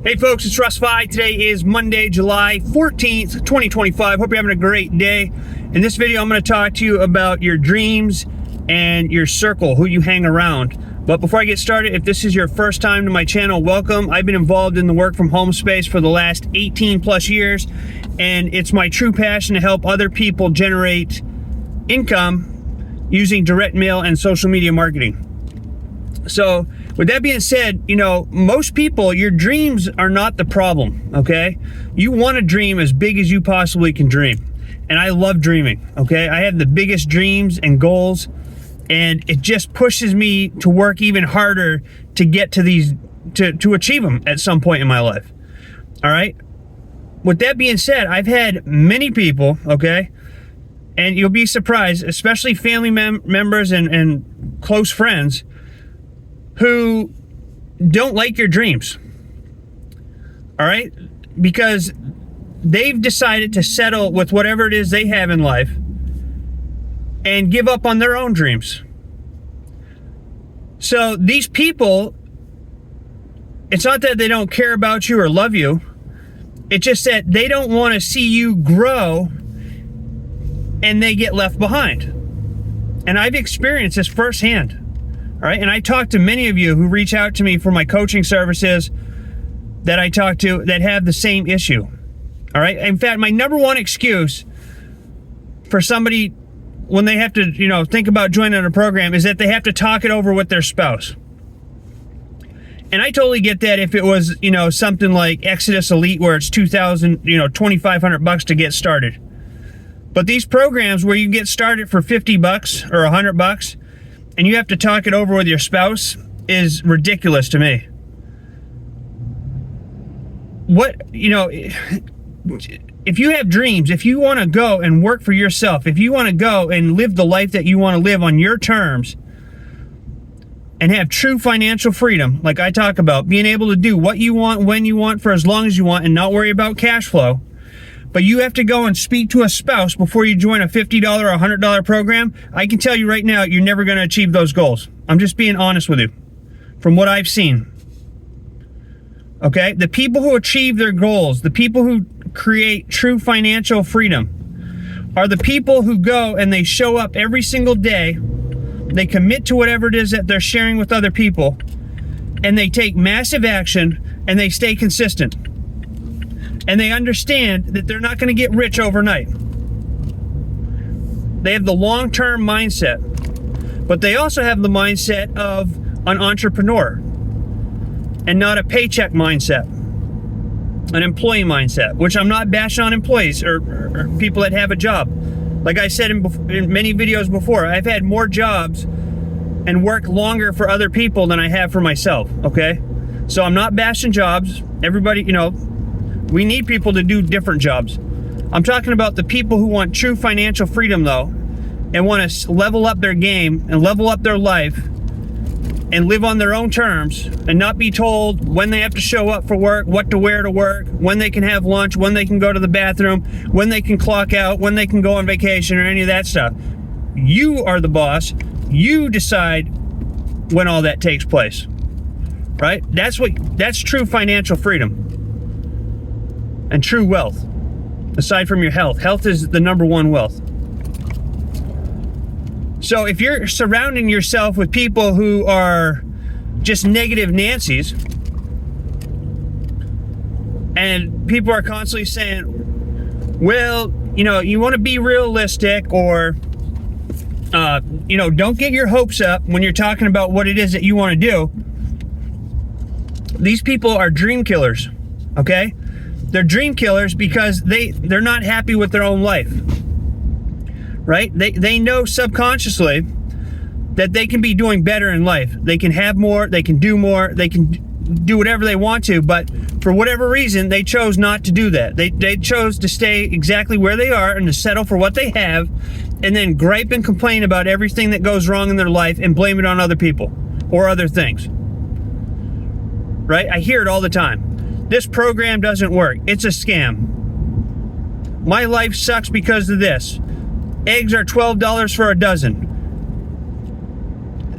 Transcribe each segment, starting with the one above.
Hey folks, it's Russ. Today is Monday, July 14th, 2025. Hope you're having a great day. In this video, I'm going to talk to you about your dreams and your circle, who you hang around. But before I get started, if this is your first time to my channel, welcome. I've been involved in the work from home space for the last 18 plus years, and it's my true passion to help other people generate income using direct mail and social media marketing. So with that being said, most people, your dreams are not the problem, okay? You want to dream as big as you possibly can dream. And I love dreaming, okay? I have the biggest dreams and goals, and it just pushes me to work even harder to get to these, to achieve them at some point in my life, all right? With that being said, I've had many people, okay? And you'll be surprised, especially family members and close friends, who don't like your dreams, all right? Because they've decided to settle with whatever it is they have in life and give up on their own dreams. So these people, it's not that they don't care about you or love you, it's just that they don't want to see you grow and they get left behind. And I've experienced this firsthand. All right, and I talk to many of you who reach out to me for my coaching services that I talk to that have the same issue. All right, in fact, my number one excuse for somebody when they have to, think about joining a program is that they have to talk it over with their spouse. And I totally get that if it was, something like Exodus Elite where it's $2,500 to get started. But these programs where you get started for $50 or $100 and you have to talk it over with your spouse is ridiculous to me. If you have dreams, if you want to go and work for yourself, if you want to go and live the life that you want to live on your terms and have true financial freedom, like I talk about, being able to do what you want, when you want, for as long as you want, and not worry about cash flow, but you have to go and speak to a spouse before you join a $50 or $100 program, I can tell you right now, you're never going to achieve those goals. I'm just being honest with you from what I've seen. Okay? The people who achieve their goals, the people who create true financial freedom are the people who go and they show up every single day, they commit to whatever it is that they're sharing with other people, and they take massive action and they stay consistent. And they understand that they're not going to get rich overnight. They have the long-term mindset, but they also have the mindset of an entrepreneur and not a paycheck mindset, an employee mindset, which I'm not bashing on employees or people that have a job. Like I said in many videos before, I've had more jobs and worked longer for other people than I have for myself, okay? So I'm not bashing jobs. Everybody, we need people to do different jobs. I'm talking about the people who want true financial freedom, though, and want to level up their game and level up their life and live on their own terms and not be told when they have to show up for work, what to wear to work, when they can have lunch, when they can go to the bathroom, when they can clock out, when they can go on vacation, or any of that stuff. You are the boss. You decide when all that takes place, right? That's true financial freedom. And true wealth, aside from your health. Health is the number one wealth. So if you're surrounding yourself with people who are just negative Nancy's, and people are constantly saying, well, you want to be realistic, or, don't get your hopes up when you're talking about what it is that you want to do. These people are dream killers, okay? They're dream killers because they're not happy with their own life, right? They know subconsciously that they can be doing better in life. They can have more, they can do more, they can do whatever they want to, but for whatever reason, they chose not to do that. They chose to stay exactly where they are and to settle for what they have, and then gripe and complain about everything that goes wrong in their life and blame it on other people or other things, right? I hear it all the time. This program doesn't work. It's a scam. My life sucks because of this. Eggs are $12 for a dozen.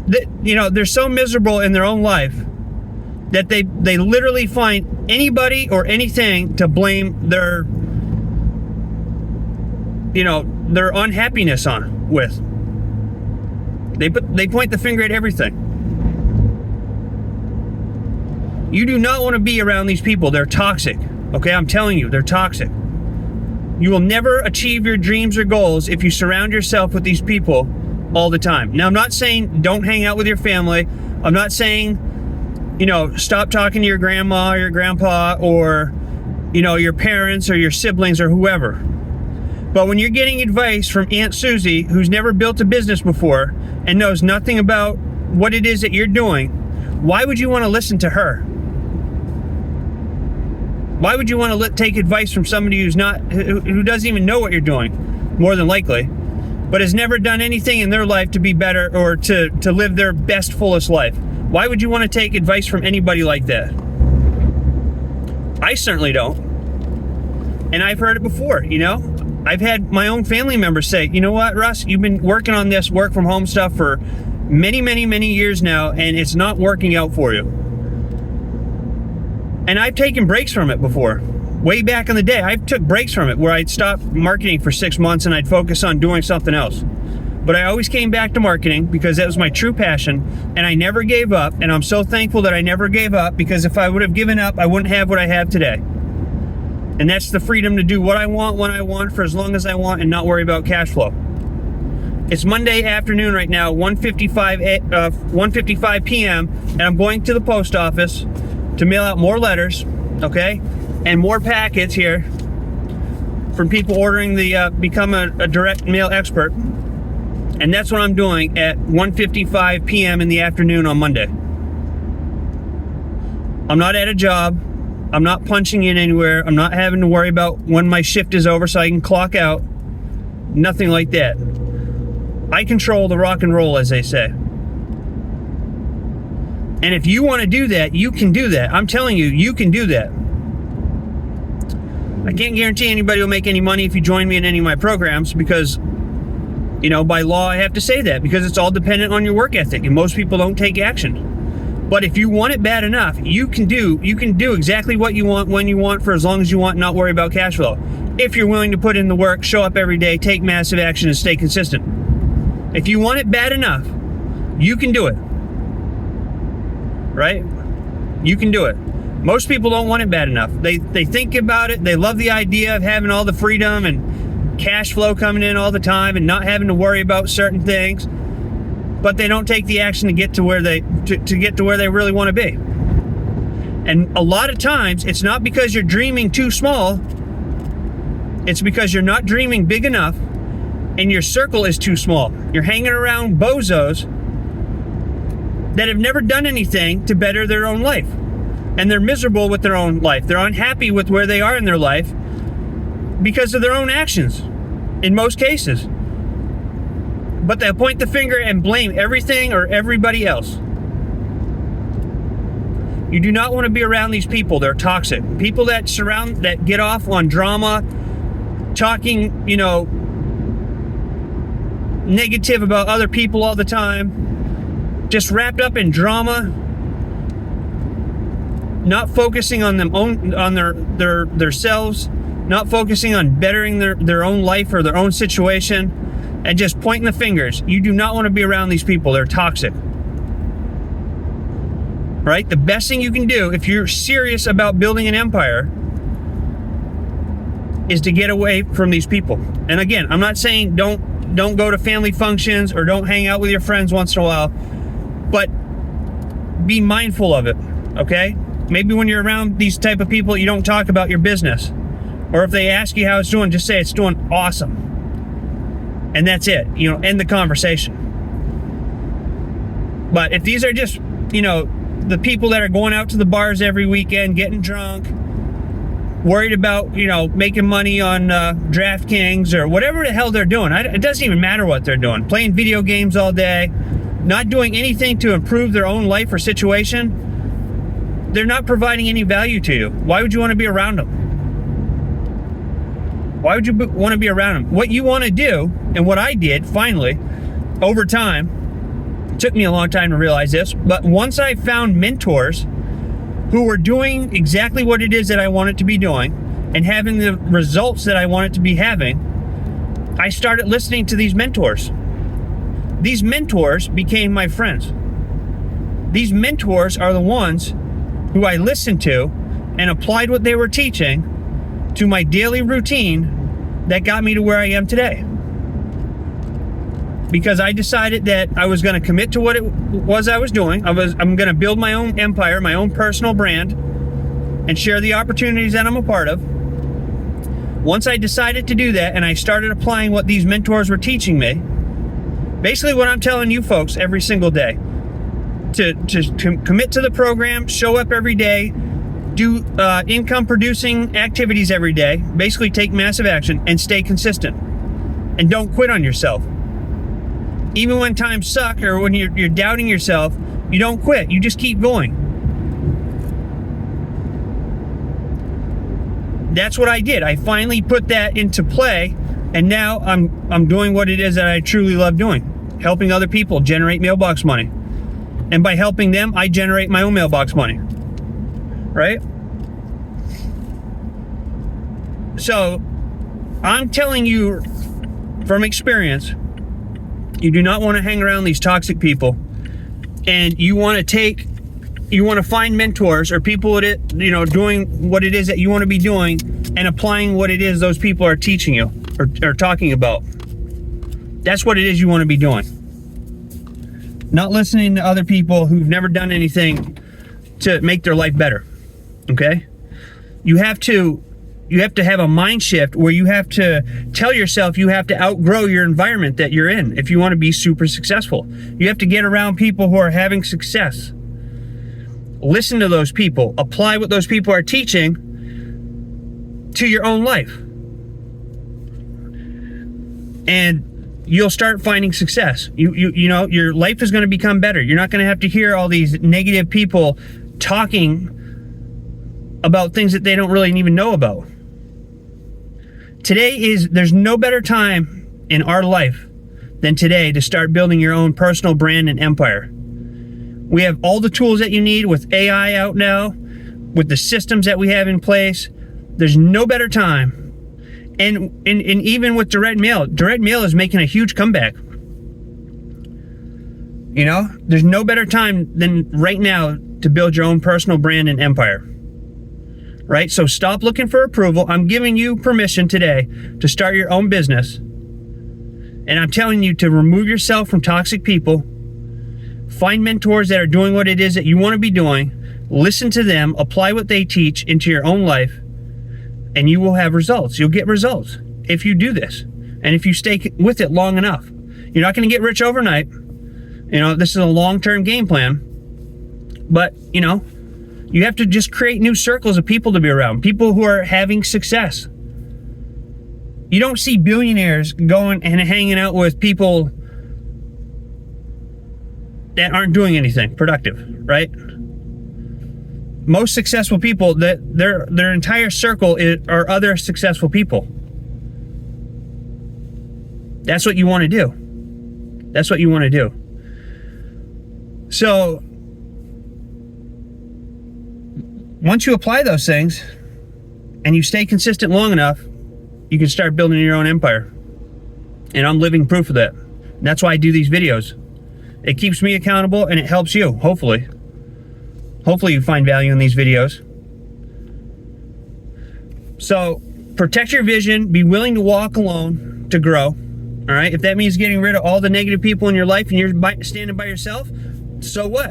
They're so miserable in their own life that they literally find anybody or anything to blame their, their unhappiness with. They point the finger at everything. You do not want to be around these people. They're toxic. Okay, I'm telling you, they're toxic. You will never achieve your dreams or goals if you surround yourself with these people all the time. Now, I'm not saying don't hang out with your family. I'm not saying, stop talking to your grandma or your grandpa or, your parents or your siblings or whoever. But when you're getting advice from Aunt Susie, who's never built a business before and knows nothing about what it is that you're doing, why would you want to listen to her? Why would you want to take advice from somebody who doesn't even know what you're doing, more than likely, but has never done anything in their life to be better or to live their best, fullest life? Why would you want to take advice from anybody like that? I certainly don't. And I've heard it before, I've had my own family members say, you know what, Russ, you've been working on this work from home stuff for many, many, many years now, and it's not working out for you. And I've taken breaks from it before. Way back in the day, I took breaks from it where I'd stop marketing for 6 months and I'd focus on doing something else. But I always came back to marketing because that was my true passion, and I never gave up. And I'm so thankful that I never gave up, because if I would have given up, I wouldn't have what I have today. And that's the freedom to do what I want, when I want, for as long as I want, and not worry about cash flow. It's Monday afternoon right now, 1:55 p.m., and I'm going to the post office to mail out more letters, okay, and more packets here from people ordering the become a direct mail expert. And that's what I'm doing at 1:55 p.m. in the afternoon on Monday. I'm not at a job. I'm not punching in anywhere. I'm not having to worry about when my shift is over so I can clock out. Nothing like that. I control the rock and roll, as they say. And if you want to do that, you can do that. I'm telling you, you can do that. I can't guarantee anybody will make any money if you join me in any of my programs, because, by law I have to say that, because it's all dependent on your work ethic, and most people don't take action. But if you want it bad enough, you can do exactly what you want, when you want, for as long as you want, and not worry about cash flow. If you're willing to put in the work, show up every day, take massive action, and stay consistent. If you want it bad enough, you can do it. Right? You can do it. Most people don't want it bad enough. They think about it. They love the idea of having all the freedom and cash flow coming in all the time and not having to worry about certain things, but they don't take the action to get to where they really want to be. And a lot of times, it's not because you're dreaming too small. It's because you're not dreaming big enough, and your circle is too small. You're hanging around bozos that have never done anything to better their own life. And they're miserable with their own life. They're unhappy with where they are in their life because of their own actions, in most cases. But they'll point the finger and blame everything or everybody else. You do not want to be around these people. They're toxic. People that get off on drama, talking, negative about other people all the time, just wrapped up in drama, not focusing on their selves, not focusing on bettering their own life or their own situation, and just pointing the fingers. You do not want to be around these people. They're toxic. Right? The best thing you can do if you're serious about building an empire is to get away from these people. And again, I'm not saying don't go to family functions or don't hang out with your friends once in a while, but be mindful of it, okay? Maybe when you're around these type of people, you don't talk about your business. Or if they ask you how it's doing, just say it's doing awesome. And that's it, end the conversation. But if these are just, the people that are going out to the bars every weekend, getting drunk, worried about, making money on DraftKings or whatever the hell they're doing. It doesn't even matter what they're doing. Playing video games all day, not doing anything to improve their own life or situation. They're not providing any value to you. Why would you want to be around them? Why would you want to be around them? What you want to do, and what I did, finally, over time, it took me a long time to realize this, but once I found mentors who were doing exactly what it is that I wanted to be doing and having the results that I wanted to be having, I started listening to these mentors. These mentors became my friends. These mentors are the ones who I listened to and applied what they were teaching to my daily routine that got me to where I am today. Because I decided that I was going to commit to what it was I was doing. I'm going to build my own empire, my own personal brand, and share the opportunities that I'm a part of. Once I decided to do that and I started applying what these mentors were teaching me, basically what I'm telling you folks every single day, to commit to the program, show up every day, do income producing activities every day, basically take massive action and stay consistent. And don't quit on yourself. Even when times suck or when you're doubting yourself, you don't quit. You just keep going. That's what I did. I finally put that into play, and now I'm doing what it is that I truly love doing, helping other people generate mailbox money. And by helping them, I generate my own mailbox money. Right? So, I'm telling you from experience, you do not want to hang around these toxic people, and you want to find mentors or people that, doing what it is that you want to be doing and applying what it is those people are teaching you or talking about. That's what it is you want to be doing. Not listening to other people who've never done anything to make their life better. Okay? You have to have a mind shift where you have to tell yourself you have to outgrow your environment that you're in if you want to be super successful. You have to get around people who are having success. Listen to those people. Apply what those people are teaching to your own life. And you'll start finding success. You know, your life is going to become better. You're not going to have to hear all these negative people talking about things that they don't really even know about. There's no better time in our life than today to start building your own personal brand and empire. We have all the tools that you need with AI out now, with the systems that we have in place. There's no better time. And even with direct mail is making a huge comeback. You know, there's no better time than right now to build your own personal brand and empire. Right? So stop looking for approval. I'm giving you permission today to start your own business. And I'm telling you to remove yourself from toxic people. Find mentors that are doing what it is that you want to be doing. Listen to them. Apply what they teach into your own life. And you will have results. You'll get results if you do this. And if you stay with it long enough. You're not going to get rich overnight. You know, this is a long-term game plan. But, you know, you have to just create new circles of people to be around. People who are having success. You don't see billionaires going and hanging out with people that aren't doing anything productive, right? Most successful people, that their entire circle are other successful people. That's what you want to do. That's what you want to do. So, once you apply those things and you stay consistent long enough, you can start building your own empire. And I'm living proof of that. And that's why I do these videos. It keeps me accountable and it helps you, hopefully. Hopefully you find value in these videos. So, protect your vision. Be willing to walk alone to grow. All right? If that means getting rid of all the negative people in your life and you're standing by yourself, so what?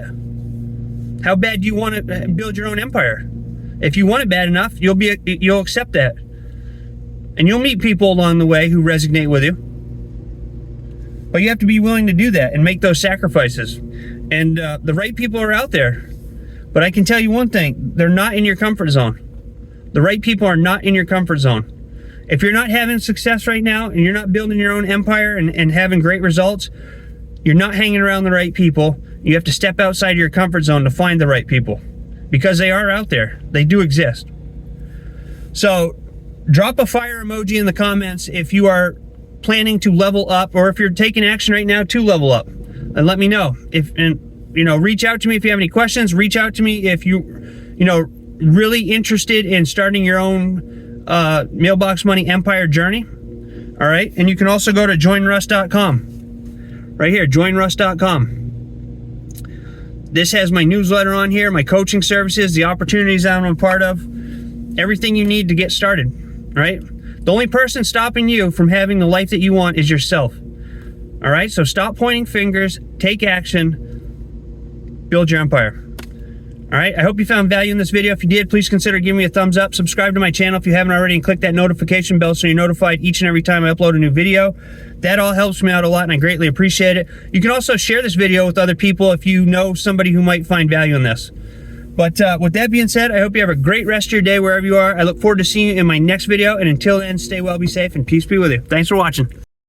How bad do you want to build your own empire? If you want it bad enough, you'll accept that. And you'll meet people along the way who resonate with you. But you have to be willing to do that and make those sacrifices. And the right people are out there. But I can tell you one thing, they're not in your comfort zone. The right people are not in your comfort zone. If you're not having success right now and you're not building your own empire and having great results, you're not hanging around the right people. You have to step outside your comfort zone to find the right people. Because they are out there. They do exist. So, drop a fire emoji in the comments if you are planning to level up, or if you're taking action right now to level up. And let me know. Reach out to me if you have any questions. Reach out to me if you you know, really interested in starting your own mailbox money empire journey. All right, and you can also go to joinruss.com. Right here, joinruss.com. This has my newsletter on here, my coaching services, the opportunities I'm a part of, everything you need to get started. All right, the only person stopping you from having the life that you want is yourself. All right, so stop pointing fingers, take action, build your empire. All right, I hope you found value in this video. If you did, please consider giving me a thumbs up. Subscribe to my channel if you haven't already, and click that notification bell so you're notified each and every time I upload a new video. That all helps me out a lot, and I greatly appreciate it. You can also share this video with other people if you know somebody who might find value in this. But with that being said, I hope you have a great rest of your day wherever you are. I look forward to seeing you in my next video, and until then, stay well, be safe, and peace be with you. Thanks for watching.